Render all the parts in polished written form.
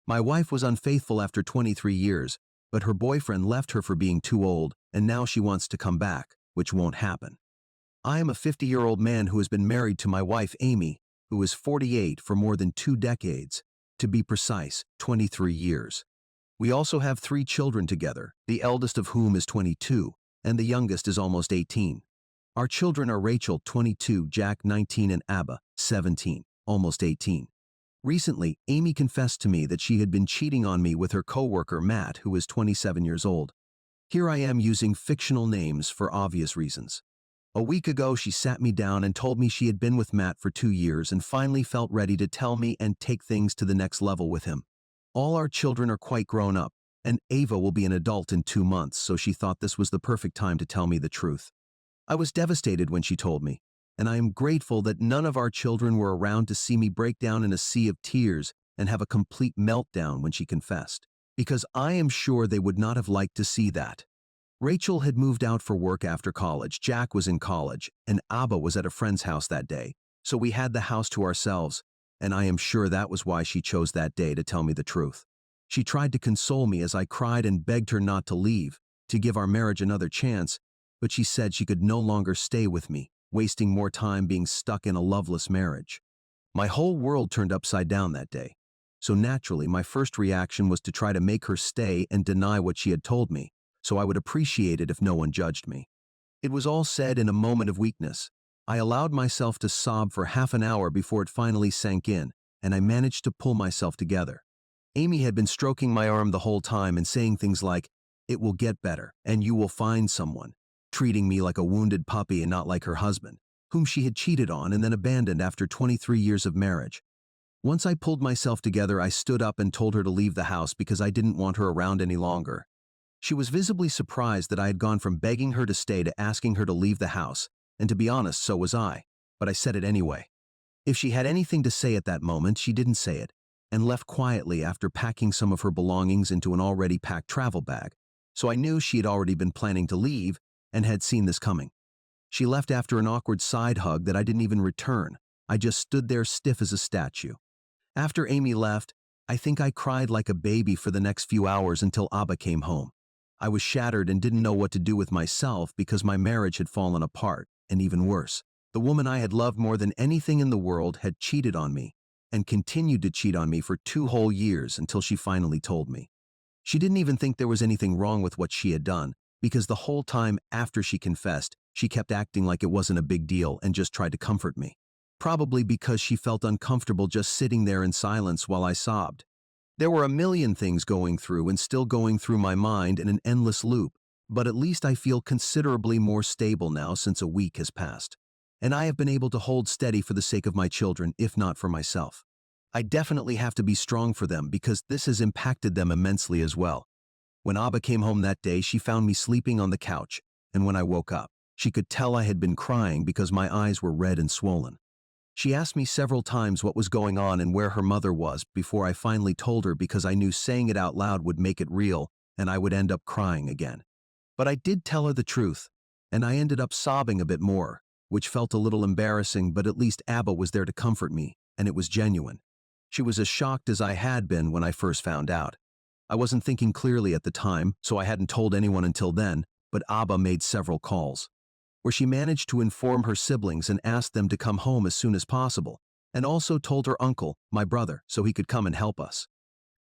My wife was unfaithful after 23 years, but her boyfriend left her for being too old, and now she wants to come back, which won't happen. I am a 50-year-old man who has been married to my wife Amy, who is 48 for more than 2 decades, to be precise, 23 years. We also have 3 children together, the eldest of whom is 22, and the youngest is almost 18. Our children are Rachel, 22, Jack, 19, and Abba, 17, almost 18. Recently, Amy confessed to me that she had been cheating on me with her coworker Matt, who is 27 years old. Here I am using fictional names for obvious reasons. A week ago, she sat me down and told me she had been with Matt for 2 years and finally felt ready to tell me and take things to the next level with him. All our children are quite grown up, and Ava will be an adult in 2 months, so she thought this was the perfect time to tell me the truth. I was devastated when she told me, and I am grateful that none of our children were around to see me break down in a sea of tears and have a complete meltdown when she confessed, because I am sure they would not have liked to see that. Rachel had moved out for work after college, Jack was in college, and Abba was at a friend's house that day, so we had the house to ourselves, and I am sure that was why she chose that day to tell me the truth. She tried to console me as I cried and begged her not to leave, to give our marriage another chance, but she said she could no longer stay with me, wasting more time being stuck in a loveless marriage. My whole world turned upside down that day, so naturally my first reaction was to try to make her stay and deny what she had told me, so I would appreciate it if no one judged me. It was all said in a moment of weakness. I allowed myself to sob for half an hour before it finally sank in, and I managed to pull myself together. Amy had been stroking my arm the whole time and saying things like, "It will get better, and you will find someone," treating me like a wounded puppy and not like her husband, whom she had cheated on and then abandoned after 23 years of marriage. Once I pulled myself together, I stood up and told her to leave the house because I didn't want her around any longer. She was visibly surprised that I had gone from begging her to stay to asking her to leave the house, and to be honest, so was I, but I said it anyway. If she had anything to say at that moment, she didn't say it, and left quietly after packing some of her belongings into an already packed travel bag, so I knew she had already been planning to leave and had seen this coming. She left after an awkward side hug that I didn't even return. I just stood there stiff as a statue. After Amy left, I think I cried like a baby for the next few hours until Abba came home. I was shattered and didn't know what to do with myself because my marriage had fallen apart, and even worse, the woman I had loved more than anything in the world had cheated on me and continued to cheat on me for 2 whole years until she finally told me. She didn't even think there was anything wrong with what she had done, because the whole time after she confessed, she kept acting like it wasn't a big deal and just tried to comfort me. Probably because she felt uncomfortable just sitting there in silence while I sobbed. There were a million things going through and still going through my mind in an endless loop, but at least I feel considerably more stable now since a week has passed. And I have been able to hold steady for the sake of my children, if not for myself. I definitely have to be strong for them because this has impacted them immensely as well. When Abba came home that day, she found me sleeping on the couch, and when I woke up, she could tell I had been crying because my eyes were red and swollen. She asked me several times what was going on and where her mother was before I finally told her because I knew saying it out loud would make it real and I would end up crying again. But I did tell her the truth, and I ended up sobbing a bit more, which felt a little embarrassing, but at least Abba was there to comfort me, and it was genuine. She was as shocked as I had been when I first found out. I wasn't thinking clearly at the time, so I hadn't told anyone until then, but Abba made several calls, where she managed to inform her siblings and asked them to come home as soon as possible, and also told her uncle, my brother, so he could come and help us.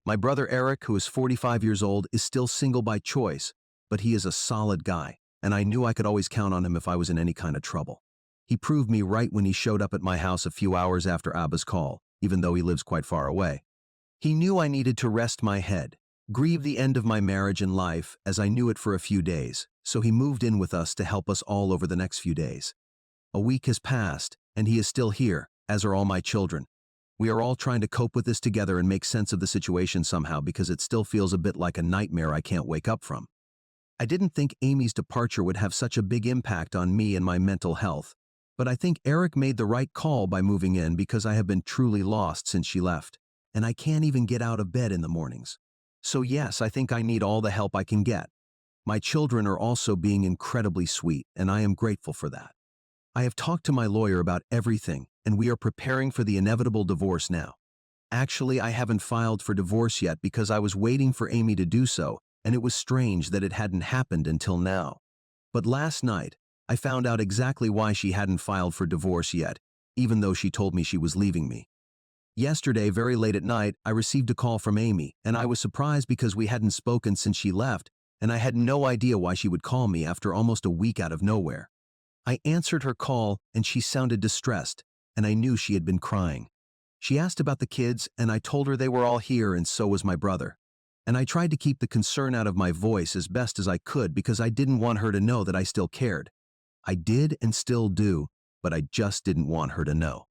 My brother Eric, who is 45 years old, is still single by choice, but he is a solid guy, and I knew I could always count on him if I was in any kind of trouble. He proved me right when he showed up at my house a few hours after Abba's call, even though he lives quite far away. He knew I needed to rest my head, grieve the end of my marriage and life as I knew it for a few days, so he moved in with us to help us all over the next few days. A week has passed, and he is still here, as are all my children. We are all trying to cope with this together and make sense of the situation somehow because it still feels a bit like a nightmare I can't wake up from. I didn't think Amy's departure would have such a big impact on me and my mental health, but I think Eric made the right call by moving in because I have been truly lost since she left, and I can't even get out of bed in the mornings. So yes, I think I need all the help I can get. My children are also being incredibly sweet, and I am grateful for that. I have talked to my lawyer about everything, and we are preparing for the inevitable divorce now. Actually, I haven't filed for divorce yet because I was waiting for Amy to do so, and it was strange that it hadn't happened until now. But last night, I found out exactly why she hadn't filed for divorce yet, even though she told me she was leaving me. Yesterday, very late at night, I received a call from Amy, and I was surprised because we hadn't spoken since she left, and I had no idea why she would call me after almost a week out of nowhere. I answered her call, and she sounded distressed, and I knew she had been crying. She asked about the kids, and I told her they were all here and so was my brother. And I tried to keep the concern out of my voice as best as I could because I didn't want her to know that I still cared. I did and still do, but I just didn't want her to know.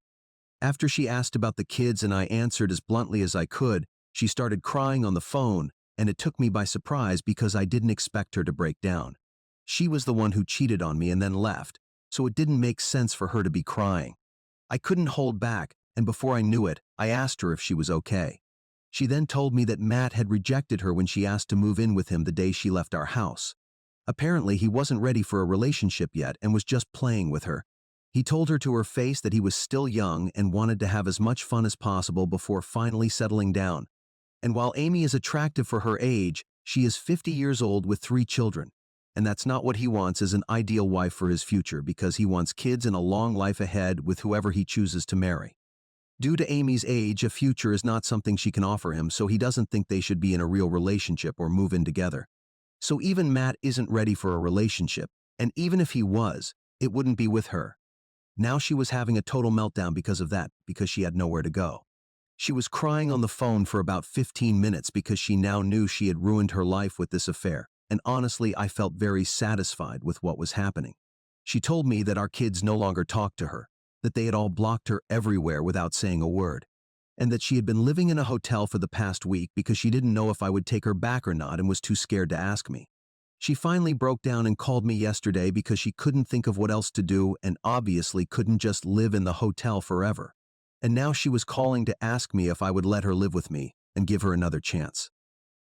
After she asked about the kids and I answered as bluntly as I could, she started crying on the phone, and it took me by surprise because I didn't expect her to break down. She was the one who cheated on me and then left, so it didn't make sense for her to be crying. I couldn't hold back, and before I knew it, I asked her if she was okay. She then told me that Matt had rejected her when she asked to move in with him the day she left our house. Apparently, he wasn't ready for a relationship yet and was just playing with her. He told her to her face that he was still young and wanted to have as much fun as possible before finally settling down. And while Amy is attractive for her age, she is 50 years old with 3 children. And that's not what he wants as an ideal wife for his future because he wants kids and a long life ahead with whoever he chooses to marry. Due to Amy's age, a future is not something she can offer him, so he doesn't think they should be in a real relationship or move in together. So even Matt isn't ready for a relationship, and even if he was, it wouldn't be with her. Now she was having a total meltdown because of that, because she had nowhere to go. She was crying on the phone for about 15 minutes because she now knew she had ruined her life with this affair, and honestly, I felt very satisfied with what was happening. She told me that our kids no longer talked to her, that they had all blocked her everywhere without saying a word, and that she had been living in a hotel for the past week because she didn't know if I would take her back or not and was too scared to ask me. She finally broke down and called me yesterday because she couldn't think of what else to do and obviously couldn't just live in the hotel forever. And now she was calling to ask me if I would let her live with me and give her another chance.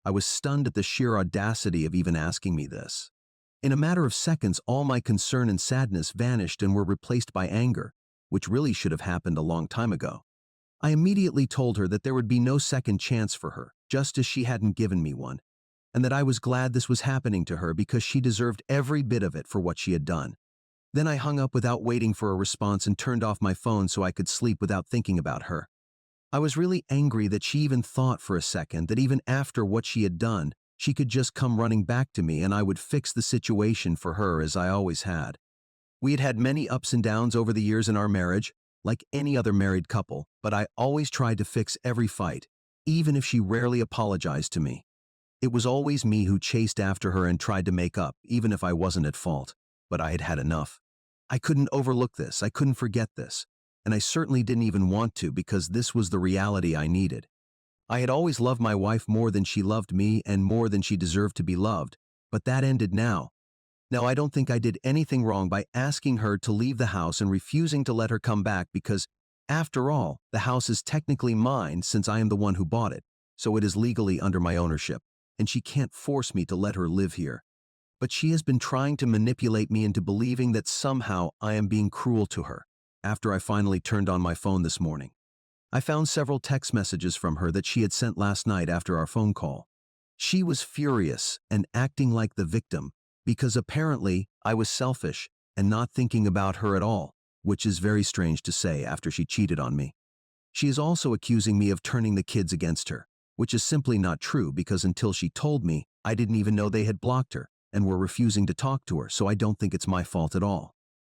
I was stunned at the sheer audacity of even asking me this. In a matter of seconds, all my concern and sadness vanished and were replaced by anger, which really should have happened a long time ago. I immediately told her that there would be no second chance for her, just as she hadn't given me one, and that I was glad this was happening to her because she deserved every bit of it for what she had done. Then I hung up without waiting for a response and turned off my phone so I could sleep without thinking about her. I was really angry that she even thought for a second that even after what she had done, she could just come running back to me and I would fix the situation for her as I always had. We had had many ups and downs over the years in our marriage, like any other married couple, but I always tried to fix every fight, even if she rarely apologized to me. It was always me who chased after her and tried to make up, even if I wasn't at fault. But I had had enough. I couldn't overlook this, I couldn't forget this, and I certainly didn't even want to because this was the reality I needed. I had always loved my wife more than she loved me and more than she deserved to be loved, but that ended now. Now I don't think I did anything wrong by asking her to leave the house and refusing to let her come back because, after all, the house is technically mine since I am the one who bought it, so it is legally under my ownership, and she can't force me to let her live here. But she has been trying to manipulate me into believing that somehow I am being cruel to her. After I finally turned on my phone this morning, I found several text messages from her that she had sent last night after our phone call. She was furious and acting like the victim because apparently I was selfish and not thinking about her at all, which is very strange to say after she cheated on me. She is also accusing me of turning the kids against her, which is simply not true because until she told me, I didn't even know they had blocked her and were refusing to talk to her, so I don't think it's my fault at all.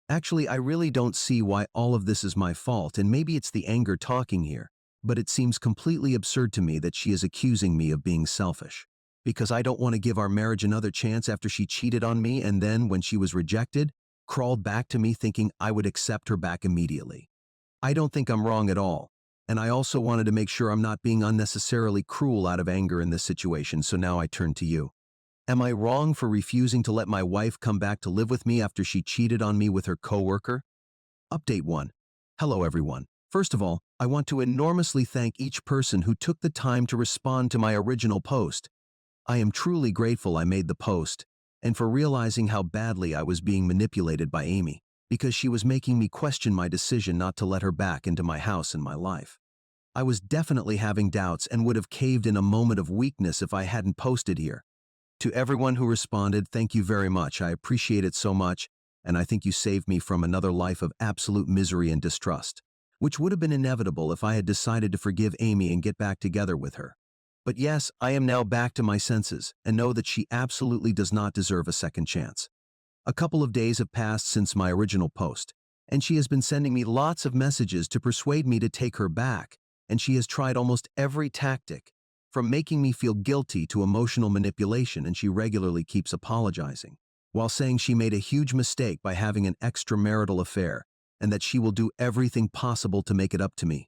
Actually, I really don't see why all of this is my fault, and maybe it's the anger talking here, but it seems completely absurd to me that she is accusing me of being selfish. Because I don't want to give our marriage another chance after she cheated on me and then, when she was rejected, crawled back to me thinking I would accept her back immediately. I don't think I'm wrong at all, and I also wanted to make sure I'm not being unnecessarily cruel out of anger in this situation, so now I turn to you. Am I wrong for refusing to let my wife come back to live with me after she cheated on me with her coworker? Update 1. Hello everyone. First of all, I want to enormously thank each person who took the time to respond to my original post. I am truly grateful I made the post, and for realizing how badly I was being manipulated by Amy, because she was making me question my decision not to let her back into my house and my life. I was definitely having doubts and would have caved in a moment of weakness if I hadn't posted here. To everyone who responded, thank you very much. I appreciate it so much, and I think you saved me from another life of absolute misery and distrust, which would have been inevitable if I had decided to forgive Amy and get back together with her. But yes, I am now back to my senses and know that she absolutely does not deserve a second chance. A couple of days have passed since my original post, and she has been sending me lots of messages to persuade me to take her back, and she has tried almost every tactic, from making me feel guilty to emotional manipulation, and she regularly keeps apologizing, while saying she made a huge mistake by having an extramarital affair, and that she will do everything possible to make it up to me.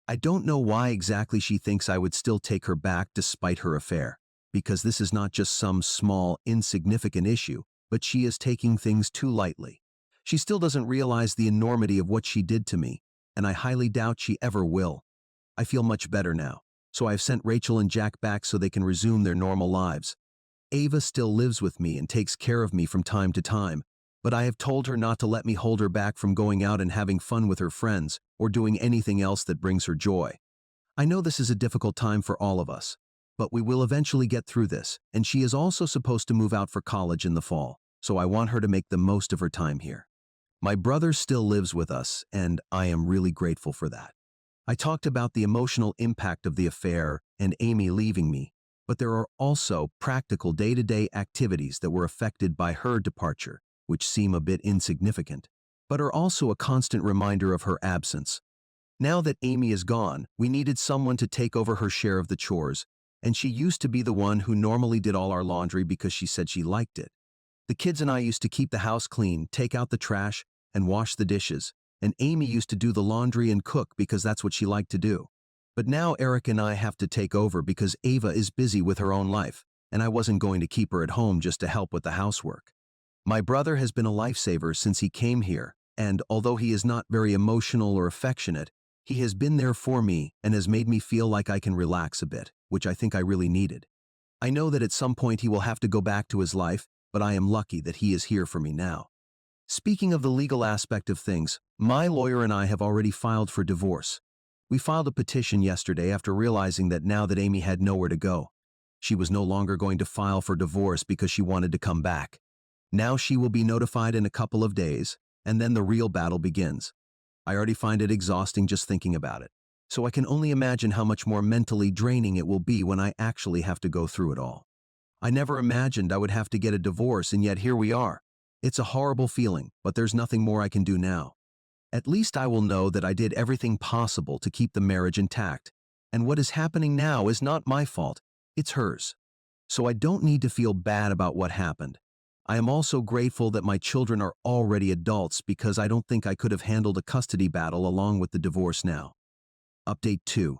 I don't know why exactly she thinks I would still take her back despite her affair, because this is not just some small, insignificant issue, but she is taking things too lightly. She still doesn't realize the enormity of what she did to me, and I highly doubt she ever will. I feel much better now, so I have sent Rachel and Jack back so they can resume their normal lives. Ava still lives with me and takes care of me from time to time, but I have told her not to let me hold her back from going out and having fun with her friends or doing anything else that brings her joy. I know this is a difficult time for all of us, but we will eventually get through this, and she is also supposed to move out for college in the fall, so I want her to make the most of her time here. My brother still lives with us, and I am really grateful for that. I talked about the emotional impact of the affair and Amy leaving me, but there are also practical day-to-day activities that were affected by her departure, which seem a bit insignificant, but are also a constant reminder of her absence. Now that Amy is gone, we needed someone to take over her share of the chores, and she used to be the one who normally did all our laundry because she said she liked it. The kids and I used to keep the house clean, take out the trash, and wash the dishes, and Amy used to do the laundry and cook because that's what she liked to do. But now Eric and I have to take over because Ava is busy with her own life, and I wasn't going to keep her at home just to help with the housework. My brother has been a lifesaver since he came here, and although he is not very emotional or affectionate, he has been there for me and has made me feel like I can relax a bit, which I think I really needed. I know that at some point he will have to go back to his life, but I am lucky that he is here for me now. Speaking of the legal aspect of things, my lawyer and I have already filed for divorce. We filed a petition yesterday after realizing that now that Amy had nowhere to go, she was no longer going to file for divorce because she wanted to come back. Now she will be notified in a couple of days, and then the real battle begins. I already find it exhausting just thinking about it, so I can only imagine how much more mentally draining it will be when I actually have to go through it all. I never imagined I would have to get a divorce, and yet here we are. It's a horrible feeling, but there's nothing more I can do now. At least I will know that I did everything possible to keep the marriage intact, and what is happening now is not my fault, it's hers. So I don't need to feel bad about what happened. I am also grateful that my children are already adults because I don't think I could have handled a custody battle along with the divorce now. Update 2.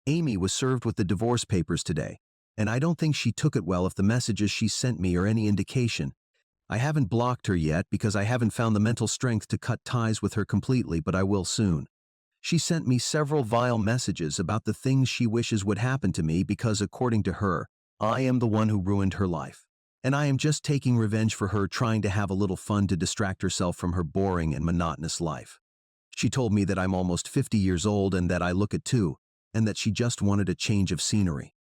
Amy was served with the divorce papers today, and I don't think she took it well if the messages she sent me are any indication. I haven't blocked her yet because I haven't found the mental strength to cut ties with her completely, but I will soon. She sent me several vile messages about the things she wishes would happen to me because, according to her, I am the one who ruined her life. And I am just taking revenge for her trying to have a little fun to distract herself from her boring and monotonous life. She told me that I'm almost 50 years old and that I look it too, and that she just wanted a change of scenery.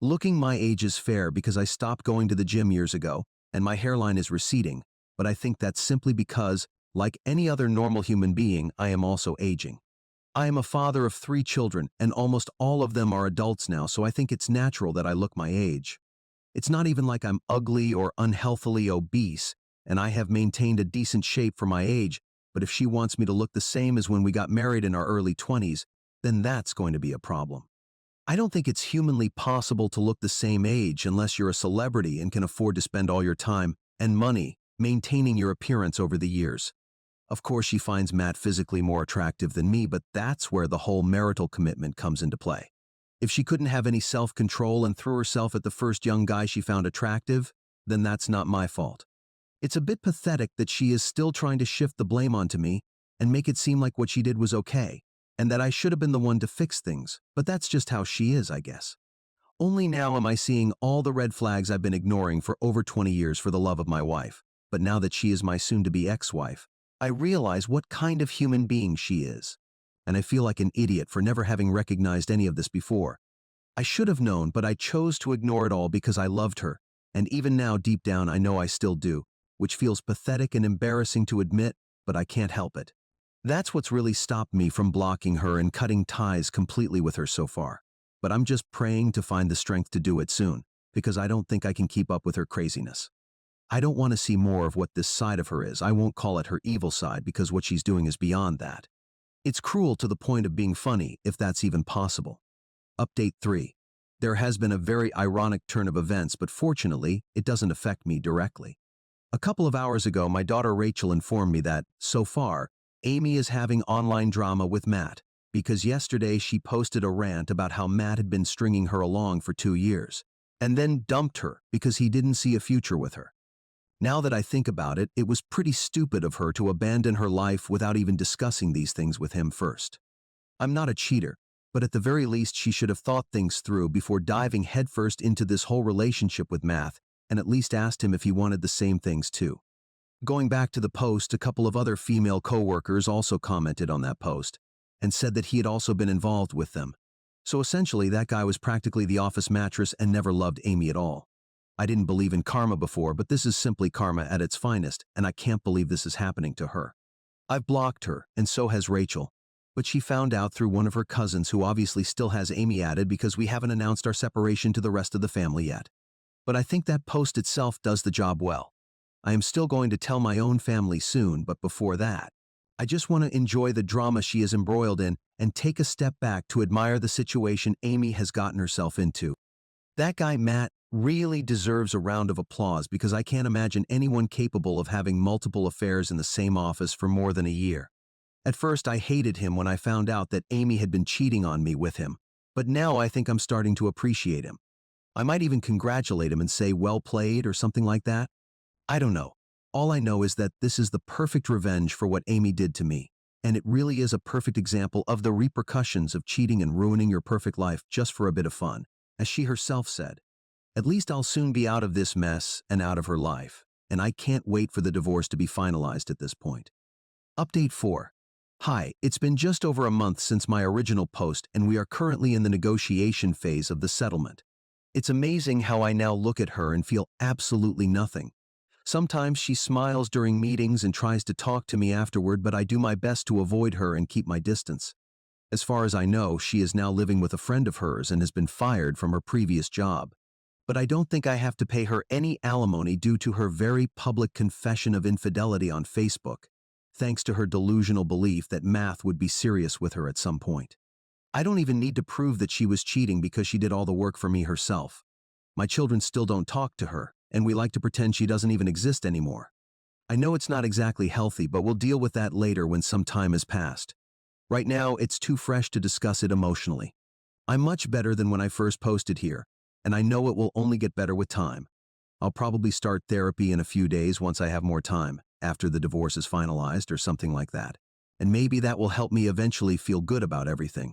Looking my age is fair because I stopped going to the gym years ago, and my hairline is receding, but I think that's simply because, like any other normal human being, I am also aging. I am a father of 3 children, and almost all of them are adults now, so I think it's natural that I look my age. It's not even like I'm ugly or unhealthily obese, and I have maintained a decent shape for my age, but if she wants me to look the same as when we got married in our early 20s, then that's going to be a problem. I don't think it's humanly possible to look the same age unless you're a celebrity and can afford to spend all your time and money maintaining your appearance over the years. Of course, she finds Matt physically more attractive than me, but that's where the whole marital commitment comes into play. If she couldn't have any self-control and threw herself at the first young guy she found attractive, then that's not my fault. It's a bit pathetic that she is still trying to shift the blame onto me and make it seem like what she did was okay, and that I should have been the one to fix things, but that's just how she is, I guess. Only now am I seeing all the red flags I've been ignoring for over 20 years for the love of my wife, but now that she is my soon-to-be ex-wife, I realize what kind of human being she is. and I feel like an idiot for never having recognized any of this before. I should have known, but I chose to ignore it all because I loved her, and even now deep down I know I still do, which feels pathetic and embarrassing to admit, but I can't help it. That's what's really stopped me from blocking her and cutting ties completely with her so far. But I'm just praying to find the strength to do it soon, because I don't think I can keep up with her craziness. I don't want to see more of what this side of her is. I won't call it her evil side because what she's doing is beyond that. It's cruel to the point of being funny, if that's even possible. Update 3. There has been a very ironic turn of events, but fortunately, it doesn't affect me directly. A couple of hours ago, my daughter Rachel informed me that, so far, Amy is having online drama with Matt, because yesterday she posted a rant about how Matt had been stringing her along for 2 years, and then dumped her because he didn't see a future with her. Now that I think about it, it was pretty stupid of her to abandon her life without even discussing these things with him first. I'm not a cheater, but at the very least she should have thought things through before diving headfirst into this whole relationship with Matt, and at least asked him if he wanted the same things too. Going back to the post, a couple of other female co-workers also commented on that post, and said that he had also been involved with them. So essentially that guy was practically the office mattress and never loved Amy at all. I didn't believe in karma before, but this is simply karma at its finest, and I can't believe this is happening to her. I've blocked her, and so has Rachel, but she found out through one of her cousins who obviously still has Amy added because we haven't announced our separation to the rest of the family yet. But I think that post itself does the job well. I am still going to tell my own family soon, but before that, I just want to enjoy the drama she is embroiled in and take a step back to admire the situation Amy has gotten herself into. That guy Matt really deserves a round of applause because I can't imagine anyone capable of having multiple affairs in the same office for more than a year. At first I hated him when I found out that Amy had been cheating on me with him, but now I think I'm starting to appreciate him. I might even congratulate him and say well played or something like that. I don't know. All I know is that this is the perfect revenge for what Amy did to me, and it really is a perfect example of the repercussions of cheating and ruining your perfect life just for a bit of fun, as she herself said. At least I'll soon be out of this mess and out of her life, and I can't wait for the divorce to be finalized at this point. Update 4. Hi, it's been just over a month since my original post, and we are currently in the negotiation phase of the settlement. It's amazing how I now look at her and feel absolutely nothing. Sometimes she smiles during meetings and tries to talk to me afterward, but I do my best to avoid her and keep my distance. As far as I know, she is now living with a friend of hers and has been fired from her previous job. But I don't think I have to pay her any alimony due to her very public confession of infidelity on Facebook, thanks to her delusional belief that Matt would be serious with her at some point. I don't even need to prove that she was cheating because she did all the work for me herself. My children still don't talk to her, and we like to pretend she doesn't even exist anymore. I know it's not exactly healthy, but we'll deal with that later when some time has passed. Right now, it's too fresh to discuss it emotionally. I'm much better than when I first posted here, and I know it will only get better with time. I'll probably start therapy in a few days once I have more time, after the divorce is finalized or something like that. And maybe that will help me eventually feel good about everything.